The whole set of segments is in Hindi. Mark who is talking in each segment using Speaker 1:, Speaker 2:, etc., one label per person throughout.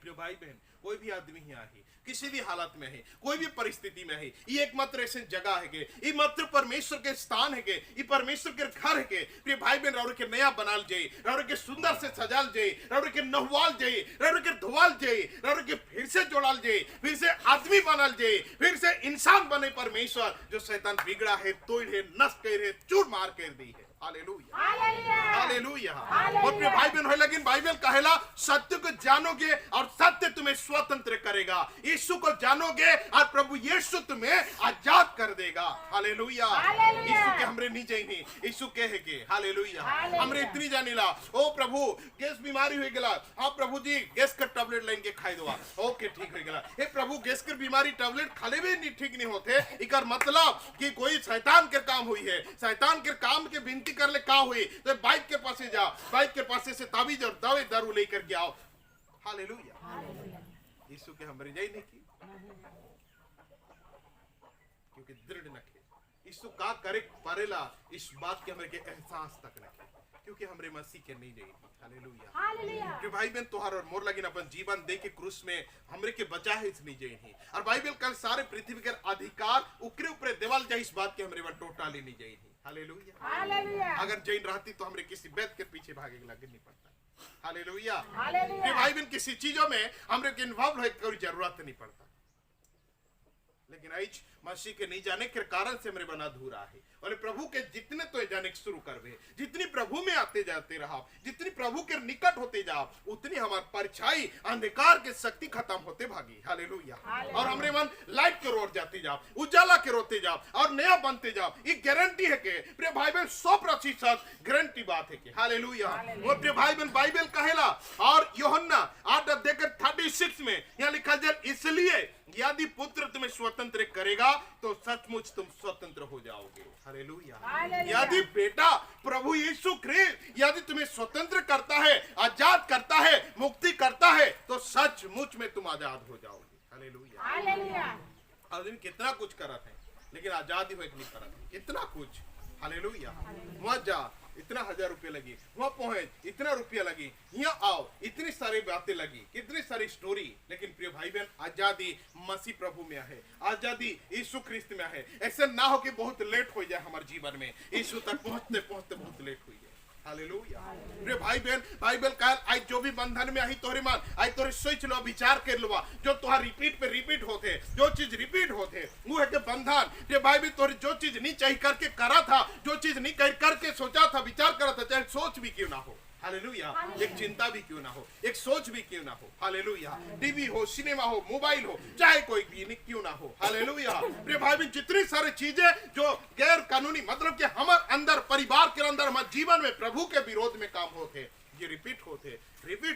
Speaker 1: प्रिय भाई बहन, कोई भी आदमी यहाँ है, किसी भी हालत में है, कोई भी परिस्थिति में है, ये एकमात्र ऐसे जगह है के, ये मात्र परमेश्वर के स्थान है के, ये परमेश्वर के घर है के। प्रिय भाई बहन, रौर के नया बनाल जाए, रौर के सुंदर से सजाल जाए, रौर के नहवाल जाए, रौर के धोवाल जाए, रौर के फिर से जोड़ाल जाए, फिर से आदमी बनाल जाए, फिर से इंसान बने परमेश्वर, जो शैतान बिगड़ा है, तोड़ है, नष्ट कर है, चूर मार कर दी है। Hallelujah, hallelujah. और प्रिय भाई बहन, लेकिन बाइबल कहेला सत्य को जानोगे और सत्य तुम्हें स्वतंत्र करेगा। यीशु को जानोगे और प्रभु यीशु तुम्हें आजाद कर देगा। हालेलुया। यीशु के हमरे नहीं जाइए, यीशु के है के। हालेलुया। हमरे इतनी जानिला, ओ प्रभु गैस बीमारी हो गला, हाँ प्रभु जी गैस का टैबलेट लेंगे खाई दो, ओके ठीक हो गला। हे प्रभु गैस की बीमारी टैबलेट खाले भी नहीं ठीक नहीं होते, इकर मतलब कि कोई शैतान के काम हुई है। शैतान के काम के बिनती कर ले का हुई तो बाइक के पास जाओ, बाइक के पास से ताबीज और दवे दारू लेकर के आओ। हालेलुया। यीशु के हमरे जाई नहीं की, क्योंकि दृढ़ नखे यीशु का करे परेला, इस बात के हमरे के एहसास तक नखे, क्योंकि हमरे मसीह के नहीं जाई। हालेलुया। कि भाई बहन तुहार और मोर लगिन अपन जीवन दे के क्रूस में हमरे के बचा है इस नहीं जाई। और बाइबल कल सारे पृथ्वी के अधिकार उकरे ऊपर देवाल जाए, इस बात के हमरे वन टोटली नहीं जाई। हालेलुया। अगर जैन रहती तो हमरे किसी बैत के पीछे भागे लगे नहीं पड़ता। हालेलुया। भाई बहन किसी चीजों में हमरे के इन्वॉल्व होने की कोई जरूरत नहीं पड़ता, लेकिन आज मसीह के नहीं जाने के कारण से मेरे बना अधूरा है। और प्रभु के जितने तो जाने शुरू करवे, जितनी प्रभु में आते जाते रहा, जितनी प्रभु के निकट होते जाओ, उतनी हमारी परछाई अंधकार के शक्ति खत्म होते भागी। हालेलुया। और हमरे मन लाइट के रोड जाते जाओ, उजाला के रोते जाओ और नया बनते जाओ। ये गारंटी है के प्रिय भाई बहन 100% गारंटी बात है कि हालेलुया। और प्रिय भाई बहन बाइबल कहेला और यूहन्ना 8:36 में यहाँ लिखा जाए, इसलिए यदि पुत्र तुम्हें स्वतंत्र करेगा तो सचमुच तुम स्वतंत्र हो जाओगे। हालेलुया। यदि बेटा प्रभु यीशु ख्रीस्त यदि तुम्हें स्वतंत्र करता है, आजाद करता है, मुक्ति करता है, तो सचमुच में तुम आजाद हो जाओगे। हालेलुया। आदमी कितना कुछ करत है, लेकिन आजादी हो नहीं करत, कितना कुछ। हालेलुया। वहां जा इतना 1000 रुपये लगी, वहां पहुंच इतना रुपया लगी, यहाँ आओ इतनी सारी बातें लगी, कितनी सारी स्टोरी। लेकिन प्रिय भाई बहन आजादी मसीह प्रभु में है, आजादी यीशु ख्रीस्त में है। ऐसे ना हो कि बहुत लेट हो जाए हमारे जीवन में, यीशु तक पहुंचते पहुंचते बहुत लेट हो जाए। हालेलुया। प्रिय भाई बहन बाइबल का आज जो भी बंधन में आई तोहरे मान आज तोहरे सोच लो, विचार कर लो, जो तुहार रिपीट पे रिपीट होते, जो चीज रिपीट होते वो है के बंधन। प्रिय भाई बहन तोहरे जो चीज नहीं चाहिए करके करा था, जो चीज नहीं करके सोचा था, विचार करा था, चाहे सोच भी क्यों ना हो। हालेलुया। एक चिंता भी क्यों ना हो, एक सोच भी क्यों ना हो। हालेलुया। टीवी हो, सिनेमा हो, मोबाइल हो, चाहे कोई भी क्यों ना हो। हालेलुया। प्रिय भाई बहन जितनी सारी चीजें जो गैर कानूनी मतलब कि हमारे अंदर परिवार के अंदर हमारे जीवन में प्रभु के विरोध में काम होते, ये रिपीट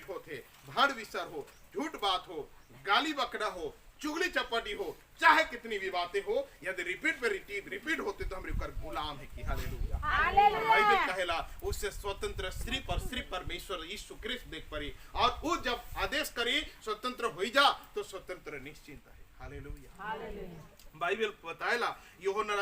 Speaker 1: होते, भाड़ विसर हो, झूठ बात हो, गाली बकड़ा हो, चुगली चपटी हो, चाहे कितनी भी बातें हो, यदि रिपीट होते तो हम गुलाम है कि हालेलुया। बाइबल कहेला उससे स्वतंत्र सिर्फ परमेश्वर यीशु ख्रीस्त देख पड़ी, और वो जब आदेश करी स्वतंत्र हो जा तो स्वतंत्र निश्चिंत है। हालेलुया। बाइबल बताएला यूहन्ना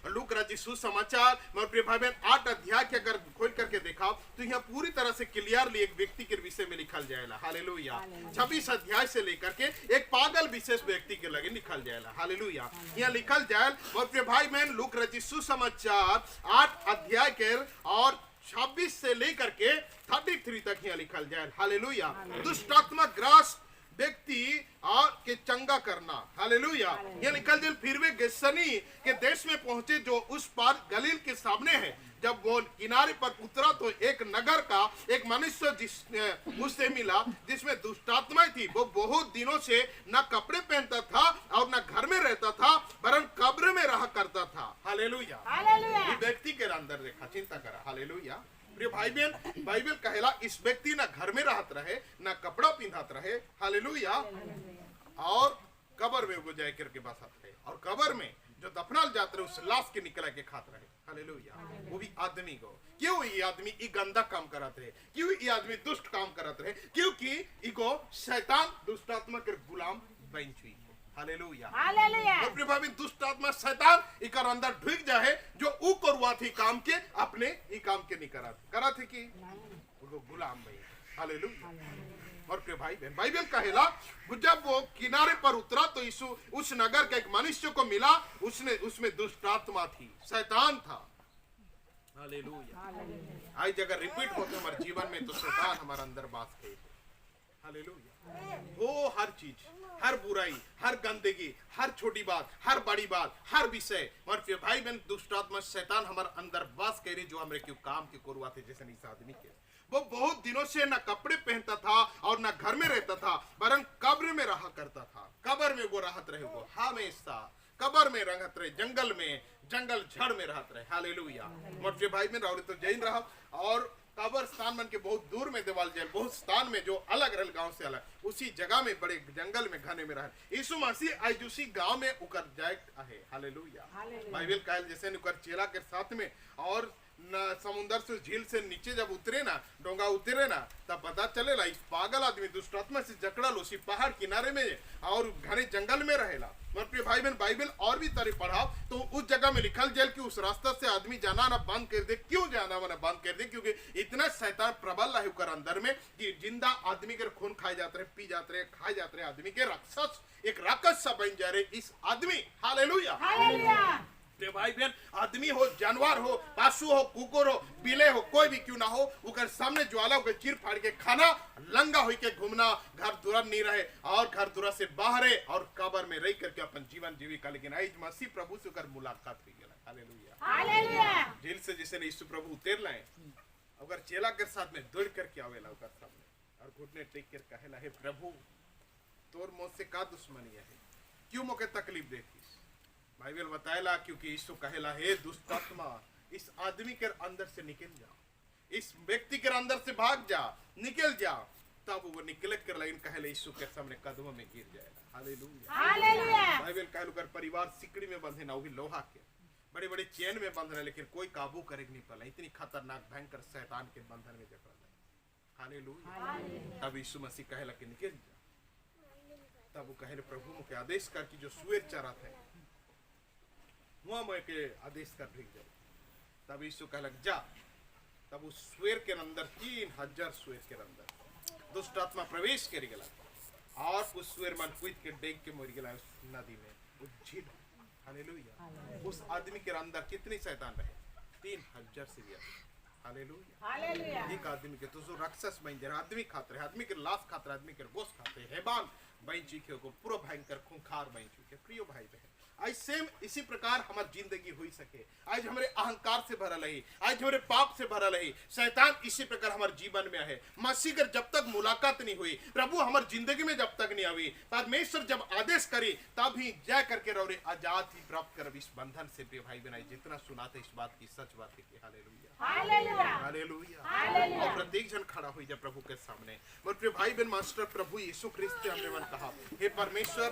Speaker 1: लूका रचित सुसमाचार में प्रिय भाई बहन 8 अध्याय के अगर खोल करके देखा तो यहाँ पूरी तरह से क्लियरली एक व्यक्ति के विषय में लिखल जाएगा। हालेलुया। 26 अध्याय से लेकर के एक पागल विशेष व्यक्ति के लगे लिखल जाएगा। हालेलुया। यहाँ लिखल जाए और प्रिय भाई बहन लूका रचित सुसमाचार 8 अध्याय के और 26 से लेकर के 33 तक यहाँ लिखल जाए। हालेलुया। दुष्ट आत्मा ग्रस्त व्यक्ति और के चंगा करना। हालेलुया। ये निकल जाए फिर वे गेसनी के देश में पहुंचे जो उस पार गलील के सामने है। जब वो किनारे पर उतरा तो एक नगर का एक मनुष्य उससे मिला जिसमें दुष्टात्माएं थी। वो बहुत दिनों से न कपड़े पहनता था और न घर में रहता था, वरन कब्र में रहा करता था। हालेलुया। ये व्यक्ति के अंदर देखा, चिंता करा। हालेलुया। प्रिय भाई बहन बाइबल कहेला इस व्यक्ति ना घर में रहत रहे, ना कपड़ा पिंधात रहे। हालेलुया। और कब्र में वो जाए करके बसत रहे, और कब्र में जो दफनाल जाते रहे उस लाश के निकला के खात रहे। हालेलुया। वो भी आदमी को क्यों ये आदमी ये गंदा काम करत रहे, क्यों ये आदमी दुष्ट काम करत रहे, क्योंकि इको शैतान दुष्ट आत्मा के गुलाम बन चुकी। हालेलुया। और प्रिय भाई दुष्ट आत्मा शैतान इकर अंदर ढुक जाए जो ऊ करवा थी काम के अपने ई काम के नहीं करा थे कि उनको गुलाम बन। हालेलुया। और प्रिय भाई बहन, बाइबल कहेला जब वो किनारे पर उतरा तो यीशु उस नगर के एक मनुष्य को मिला, उसमें दुष्ट आत्मा थी, शैतान था। हालेलुया। आज अगर रिपीट होते हमारे जीवन में तो शैतान हमारे अंदर बात करे। हालेलुया। वो हर चीज, हर बुराई, हर गंदगी, हर छोटी बात, हर बड़ी बात, हर विषय, और फिर भाई बहन दुष्ट आत्मा शैतान हमारे अंदर बात करे जो हमारे क्यों काम के करवाते। जैसे इस आदमी के वो बहुत दिनों से ना कपड़े पहनता था और ना घर में रहता था, वरन कब्र में रहा करता था। कब्र में वो राहत रहे, वो हमेशा कब्र में रहत रहे, जंगल में, जंगल झड़ में रहत रहे। हालेलुया। मोटे भाई में राउरी तो जैन रहा, और कब्र स्थान मन के बहुत दूर में देवाल जेल, बहुत स्थान में जो अलग रहल, गांव से अलग, उसी जगह में बड़े जंगल में घने में रहा। यीशु मसीह आज उसी गांव में उकर जाए आहे। हालेलुया। बाइबल कहल जैसे उकर चेला के साथ में, और समुद्र से, झील से नीचे जब उतरे ना, डोंगा उतरे ना, तब पता चलेला इस पागल आदमी दुष्ट आत्मा से जकड़ल उसी पहाड़ किनारे में और घने जंगल में रहेला। प्रिय भाई बहन, बाइबल और भी तरह पढ़ाओ तो उस जगह में लिखल जेल कि उस रास्ता से आदमी जाना ना बंद कर दे। क्यों जाना ना बंद कर दे? क्योंकि इतना शैतान प्रबल है उकर अंदर में कि जिंदा आदमी के खून खाए जाते रहे, पी जाते रहे, खाए जाते रहे, आदमी के राक्षस, एक राक्षस सा बन जा रहे इस आदमी। हालेलुया। भाई बहन, आदमी हो, जानवर हो, पशु हो, कुकुर हो, बिले हो, कोई भी क्यों ना हो, उकर सामने ज्वाला को चीर फाड़ के खाना, लंगा हो के घूमना, घर दुरा नहीं रहे और घर दुरा से बाहर और कब्र में रह करके अपन जीवन जीविका। लेकिन आज मसीह प्रभु से उकर मुलाकात हो गया। हालेलुया। हालेलुया। जेल से जैसे यीशु प्रभु उतर लाए, अगर चेला के साथ में दौड़ करके आवेला उकर सामने और घुटने टेक कर कहेला, हे प्रभु, तोर मुझसे का दुश्मनी है, क्यों मोके तकलीफ देती? बाइबल बताएला क्योंकि यीशु कहेला, हे दुष्ट आत्मा, इस आदमी के अंदर से निकल जा, इस व्यक्ति के अंदर से भाग जा, निकल जा। तब वो निकल कर लाइन कहेला यीशु के सामने कदमों में गिर जाएगा। हालेलुया। हालेलुया। बाइबल कहल कर परिवार सिकड़ी में बंधे ना, वो भी लोहा के, बड़े बड़े चैन में बंध रहे, लेकिन कोई काबू करे नहीं पाला। इतनी खतरनाक भयंकर शैतान के बंधन में जकड़ रहा। हालेलुया। तब यीशु मसीह कहेला कि निकल जा। तब वो कहे, प्रभु मुझे आदेश कर कि जो सुअर चरा थे वहां मैं के आदेश कर भेज जाओ। तब यीशु कहलक जा। तब उस सुअर के अंदर 3000 सुअर के अंदर दुष्ट आत्मा प्रवेश कर गया और उस सुअर मन कूद के डेग के मर गया उस नदी में, उस झील। हालेलुया। उस आदमी के अंदर कितने शैतान रहे? 3000 से ज्यादा। हालेलुया। एक आदमी के तो जो राक्षस बन जा, आदमी खाते रहे, आदमी के लाश खाते रहे, आदमी के गोश्त खाते, हैवान बन चुके को, पूरा भयंकर खूंखार बन चुके। प्रिय भाई बहन, आज सेम इसी प्रकार हमारी जिंदगी हुई सके। आज हमारे अहंकार से भरा रही, आज हमारे पाप से भरा रही, शैतान इसी प्रकार हमारे जीवन में है। मसीह कर जब तक मुलाकात नहीं हुई, प्रभु हमारी जिंदगी में जब तक नहीं आई, परमेश्वर जब आदेश करी तब ही जा करके रौरे आजाद ही प्राप्त कर इस बंधन से। भाई बनाई जितना सुनाते इस बात की सच बात है कि हालेलुया। हालेलुया। और प्रत्येक जन खड़ा हुई जब प्रभु के सामने। मेरे भाई बहन, मास्टर प्रभु यीशु ख्रिस्त हमने मन कहा, हे परमेश्वर,